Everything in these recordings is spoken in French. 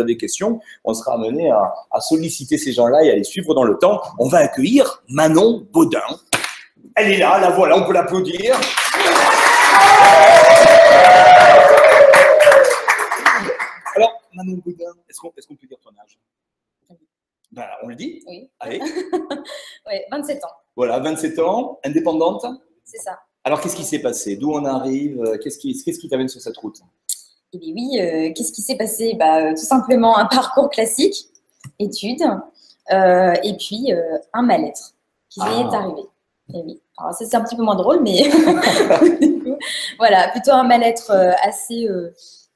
vous avez des questions, on sera amené à solliciter ces gens-là et à les suivre dans le temps. On va accueillir Manon Baudin. Elle est là, la voilà, on peut l'applaudir. Alors, Manon Baudin, est-ce qu'on peut dire ton âge? Ben, on le dit? Oui. Allez. Oui, 27 ans. Voilà, 27 ans, indépendante. C'est ça. Alors, qu'est-ce qui s'est passé? D'où on arrive? Qu'est-ce qui t'amène sur cette route? Eh bien oui, qu'est-ce qui s'est passé? Tout simplement un parcours classique, études, et puis un mal-être qui est arrivé. Et oui. Alors, ça, c'est un petit peu moins drôle, mais du coup, voilà, plutôt un mal-être assez...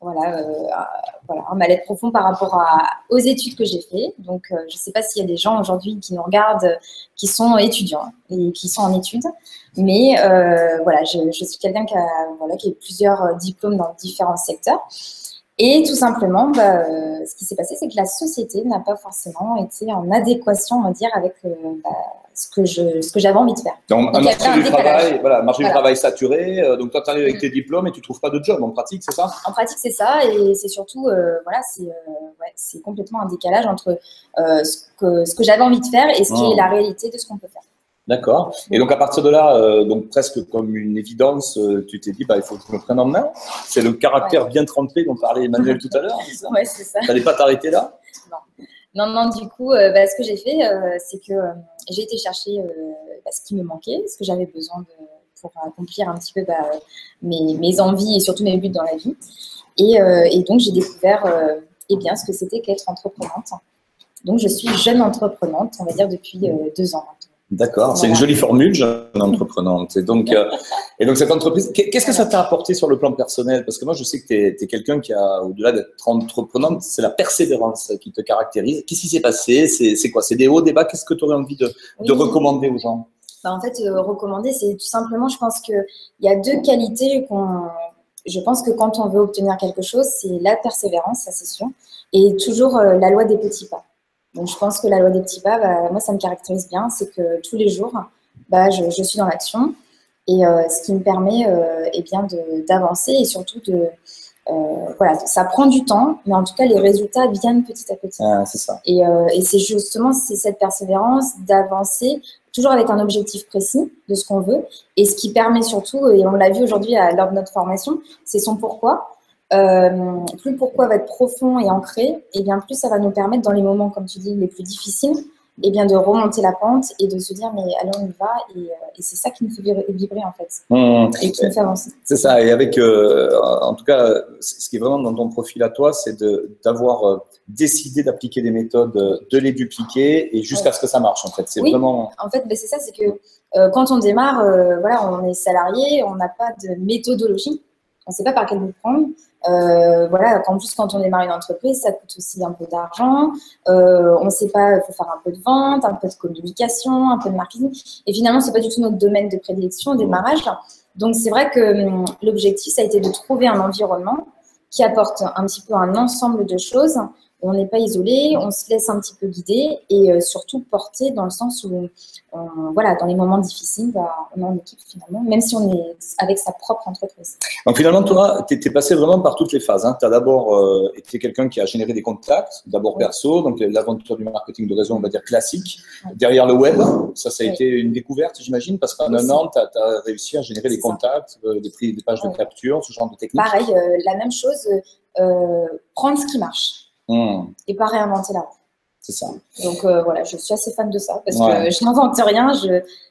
un mal-être profond par rapport aux études que j'ai fait. Donc, je ne sais pas s'il y a des gens aujourd'hui qui nous regardent, qui sont étudiants et qui sont en études. Mais je suis quelqu'un qui a eu plusieurs diplômes dans différents secteurs. Et tout simplement, ce qui s'est passé, c'est que la société n'a pas forcément été en adéquation, on va dire, avec ce que j'avais envie de faire. Donc un marché du travail saturé. Donc, toi, tu arrives avec tes diplômes et tu ne trouves pas de job en pratique, c'est ça? En pratique, c'est ça. Et c'est surtout, c'est complètement un décalage entre ce que j'avais envie de faire et ce qui est la réalité de ce qu'on peut faire. D'accord. Et donc, à partir de là, donc presque comme une évidence, tu t'es dit, il faut que je me prenne en main. C'est le caractère bien trempé dont parlait Emmanuel tout à l'heure, c'est ça? Oui, c'est ça. Tu n'allais pas t'arrêter là? Non, du coup, ce que j'ai fait, c'est que j'ai été chercher ce qui me manquait, ce que j'avais besoin pour accomplir un petit peu mes envies et surtout mes buts dans la vie. Et donc, j'ai découvert ce que c'était qu'être entreprenante. Donc, je suis jeune entreprenante, on va dire, depuis 2 ans maintenant. D'accord, c'est une jolie formule, jeune entreprenante. Et donc cette entreprise, qu'est-ce que ça t'a apporté sur le plan personnel? Parce que moi, je sais que tu es quelqu'un qui a, au-delà d'être entreprenante, c'est la persévérance qui te caractérise. Qu'est-ce qui s'est passé? C'est quoi? C'est des hauts, des bas? Qu'est-ce que tu aurais envie de recommander aux gens? En fait, recommander, c'est tout simplement, je pense qu'il y a 2 qualités je pense que quand on veut obtenir quelque chose, c'est la persévérance, ça c'est sûr, et toujours la loi des petits pas. Donc, je pense que la loi des petits pas, moi, ça me caractérise bien. C'est que tous les jours, je suis dans l'action. Et ce qui me permet d'avancer et surtout ça prend du temps, mais en tout cas, les résultats viennent petit à petit. Ah, c'est ça. Et c'est justement cette persévérance d'avancer, toujours avec un objectif précis de ce qu'on veut. Et ce qui permet surtout, et on l'a vu aujourd'hui lors de notre formation, c'est son pourquoi. Plus le pourquoi va être profond et ancré, et bien plus ça va nous permettre dans les moments, comme tu dis, les plus difficiles, et bien de remonter la pente et de se dire mais allez, on y va, et c'est ça qui nous fait vibrer en fait, et qui nous fait avancer. C'est ça, et avec en tout cas ce qui est vraiment dans ton profil à toi, c'est d'avoir décidé d'appliquer des méthodes, de les dupliquer et jusqu'à ce que ça marche en fait. C'est vraiment... En fait, c'est ça, c'est que quand on démarre, on est salarié, on n'a pas de méthodologie, on ne sait pas par quel bout prendre. En plus, quand on démarre une entreprise, ça coûte aussi un peu d'argent. On ne sait pas, il faut faire un peu de vente, un peu de communication, un peu de marketing. Et finalement, ce n'est pas du tout notre domaine de prédilection au démarrage. Donc, c'est vrai que l'objectif, ça a été de trouver un environnement qui apporte un petit peu un ensemble de choses. On n'est pas isolé, on se laisse un petit peu guider et surtout porter dans le sens où, dans les moments difficiles, on est en équipe finalement, même si on est avec sa propre entreprise. Donc finalement, toi, tu es passé vraiment par toutes les phases. Tu as d'abord été quelqu'un qui a généré des contacts, d'abord perso, donc l'aventure du marketing de réseau, on va dire classique. Derrière le web, ça a été une découverte, j'imagine, parce qu'en un an, tu as réussi à générer des contacts, des pages de capture, ce genre de technique. Pareil, la même chose, prendre ce qui marche. Et pas réinventer la roue. C'est ça. Donc je suis assez fan de ça parce que je n'invente rien,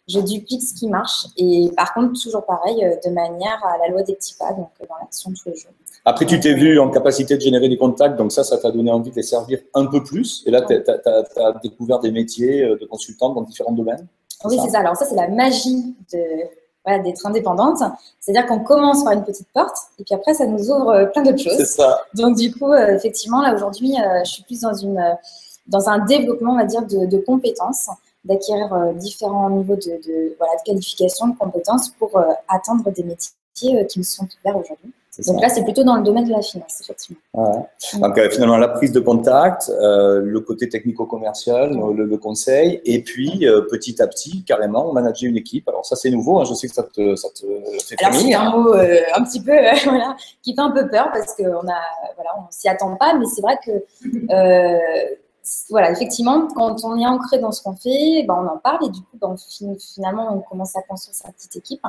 je duplique ce qui marche. Et par contre, toujours pareil, de manière à la loi des petits pas, donc dans l'action tous les jours. Après, tu t'es vu en capacité de générer des contacts, donc ça t'a donné envie de les servir un peu plus. Et là, tu as découvert des métiers de consultante dans différents domaines. Oui, c'est ça. Alors ça, c'est la magie d'être indépendante. C'est-à-dire qu'on commence par une petite porte et puis après, ça nous ouvre plein d'autres choses. C'est ça. Donc du coup, effectivement, là aujourd'hui, je suis plus dans un développement, on va dire, de compétences, d'acquérir différents niveaux de qualification, de compétences pour atteindre des métiers qui me sont ouverts aujourd'hui. Donc là, c'est plutôt dans le domaine de la finance, effectivement. Ouais. Donc finalement, la prise de contact, le côté technico-commercial, le conseil, et puis petit à petit, carrément, manager une équipe. Alors ça, c'est nouveau, hein, je sais que ça te fait frémir. C'est un mot un petit peu, voilà, qui fait un peu peur parce qu'on on s'y attend pas, mais c'est vrai que, voilà, effectivement, quand on est ancré dans ce qu'on fait, on en parle et du coup, finalement, on commence à construire sa petite équipe.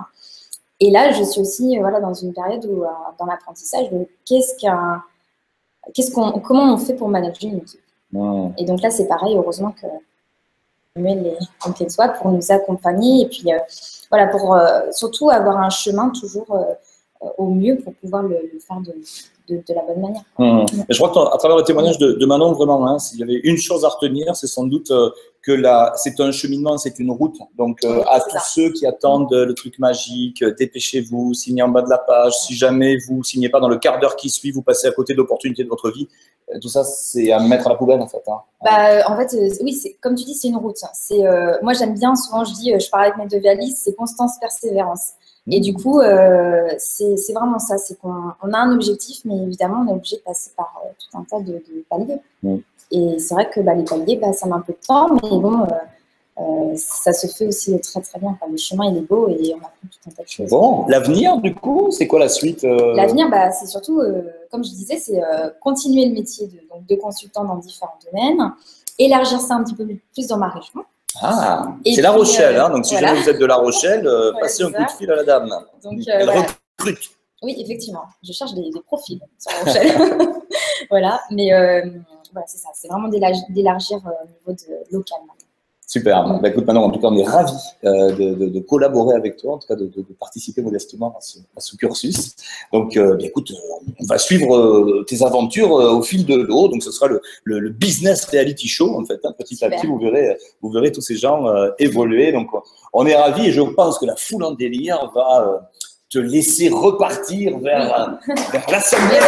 Et là, je suis aussi dans une période où, dans l'apprentissage, comment on fait pour manager une équipe. Et donc là, c'est pareil, heureusement que les Conquêtes Soi pour nous accompagner et puis pour surtout avoir un chemin toujours au mieux pour pouvoir le faire de la bonne manière. Je crois qu'à travers le témoignage de Manon, vraiment, hein, s'il y avait une chose à retenir, c'est sans doute que c'est un cheminement, c'est une route. Donc, à tous ceux qui attendent le truc magique, dépêchez-vous, signez en bas de la page. Si jamais vous ne signez pas dans le quart d'heure qui suit, vous passez à côté de l'opportunité de votre vie. Tout ça, c'est à mettre à la poubelle, en fait. Hein. En fait, oui, comme tu dis, c'est une route. Moi, j'aime bien, souvent, je parle avec mes deux valises, c'est constance, persévérance. Et du coup, c'est vraiment ça, c'est qu'on a un objectif, mais évidemment, on est obligé de passer par tout un tas de paliers. Et c'est vrai que les paliers, ça met un peu de temps, mais bon, ça se fait aussi très très bien. Le chemin, il est beau et on apprend tout un tas de choses. Bon, l'avenir, du coup, c'est quoi la suite L'avenir, c'est surtout, comme je disais, c'est continuer le métier de consultant dans différents domaines, élargir ça un petit peu plus dans ma région. C'est La Rochelle, hein, donc si jamais vous êtes de La Rochelle, passez un coup de fil à la dame. Donc, elle recrute. Oui, effectivement, je cherche des profils sur La Rochelle. Voilà, mais c'est ça, c'est vraiment d'élargir au niveau local. Super. Écoute, Manon, en tout cas, on est ravis de collaborer avec toi, en tout cas de participer modestement à ce cursus. Donc, écoute, on va suivre tes aventures au fil de l'eau. Donc, ce sera le business reality show, en fait. Hein. Petit à petit, vous verrez tous ces gens évoluer. Donc, on est ravis et je pense que la foule en délire va te laisser repartir vers l'assemblée.